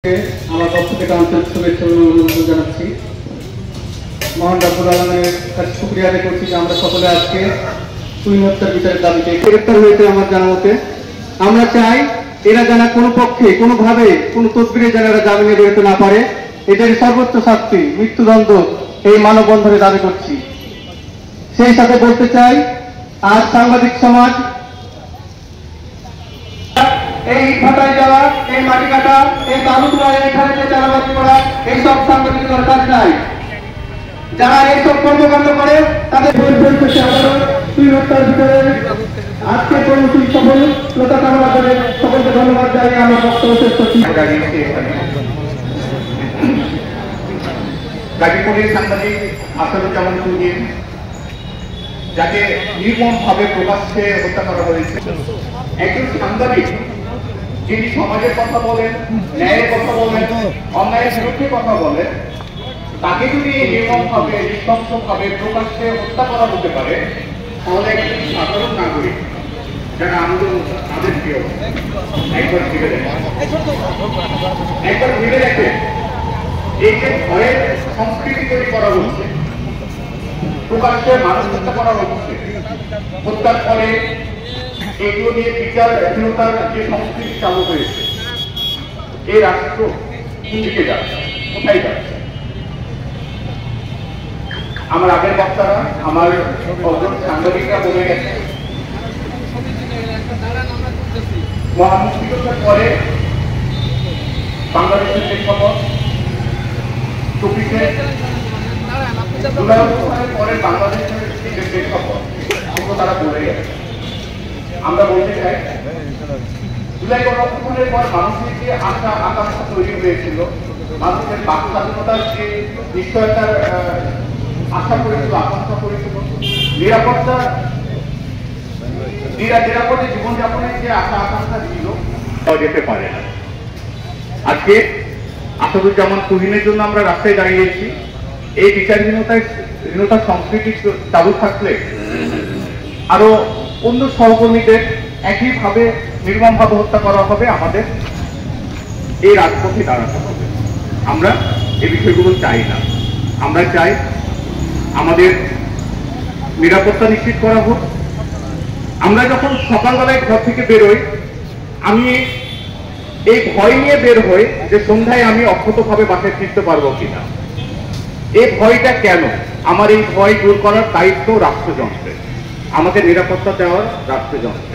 আমার পক্ষ থেকে আন্তরিক শুভেচ্ছা ও অভিনন্দন জানাচ্ছি। মহান রব্বুল আলামিনের কাছে শুকরিয়া আদায় করছি যে আমরা সকলে আজকে তুহিন হত্যার বিচারের দাবিতে গ্রেফতার হয়েছে আমার জানা মতে। আমরা চাই এরা যেন কোনো পক্ষে কোনোভাবে কোনো তদবিরে যেন এরা জামিনে বেরোতে না পারে। এদের সর্বোচ্চ শাস্তি মৃত্যুদণ্ড এই মানববন্ধনে দাবি করছি। সেই সাথে বলতে চাই, আজ সাংবাদিক সমাজ এই ভাটায় যাওয়া, এই মাটি কাটা, এই বালু তোলা, এখানে যে চালাবাজি করা, এইসব সাংবাদিকতার কাজ নাই। যারা এইসব কর্মকাণ্ড করে তাদের তুহিন হত্যার ভিতরে আজকে কর্মসূচি সফলতা কামনা করে সকলকে ধন্যবাদ জানিয়ে আমার বক্তব্য শেষ করছি। গাজীপুরের সাংবাদিক আসাদুজ্জামান তুহিন, যাকে নির্মমভাবে প্রকাশ্যে হত্যা করা হয়েছে। একজন সাংবাদিক যিনি সমাজের কথা বলেন, ন্যায়ের কথা বলেন, অন্যায়ের বিরুদ্ধে কথা বলেন, তাকে যদি নির্মমভাবে নৃশংসভাবে প্রকাশ্যে হত্যা করা হতে পারে, তাহলে একজন সাধারণ নাগরিক যারা আন্দোলন তাদের প্রিয় একবার ভেবে দেখেন, এই যে ভয়ের সংস্কৃতি তৈরি করা হচ্ছে, প্রকাশ্যে মানুষ হত্যা করা হচ্ছে, হত্যার পরে এগুলো নিয়ে বিচারহীনতার যে সংস্কৃতি চালু হয়েছে, এই রাষ্ট্র দিকে যাচ্ছে, কোথায় যাচ্ছে? আমার আগের বক্তারা, আমার সাংবাদিকরা বলে গেছে, মহামুক্তিযুদ্ধের পরে বাংলাদেশের যে খবর, পরে বাংলাদেশের যে খবর, সেগুলো তারা বলে গেছে। আমরা বলতে চাই, জুলাই গণঅভ্যুত্থানের পর মানুষের যে আশা আকাঙ্ক্ষা তৈরি হয়েছিল, মানুষের বাক স্বাধীনতার যে নিশ্চয়তার আশা করেছিল, আকাঙ্ক্ষা করেছিল, নিরাপদে জীবনযাপনের যে আশা আকাঙ্ক্ষা ছিল, যেতে পারে না। আজকে আসাদুজ্জামান তুহিনের জন্য আমরা রাস্তায় দাঁড়িয়েছি। এই বিচারহীনতার সংস্কৃতি চালু থাকলে আরো অন্য সহকর্মীদের একইভাবে নির্মমভাবে হত্যা করা হবে। আমাদের এই রাজপথে দাঁড়াতে হবে। আমরা এই বিষয়গুলো চাই না। আমরা চাই আমাদের নিরাপত্তা নিশ্চিত করা হোক। আমরা যখন সকালবেলায় ঘর থেকে বেরোই, আমি এই ভয় নিয়ে বের হই যে সন্ধ্যায় আমি অক্ষতভাবে বাসায় ফিরতে পারবো কিনা। এই ভয়টা কেন? আমার এই ভয় দূর করার দায়িত্ব রাষ্ট্রযন্ত্রের, আমাদের নিরাপত্তা দেওয়ার রাষ্ট্রযন্ত্র।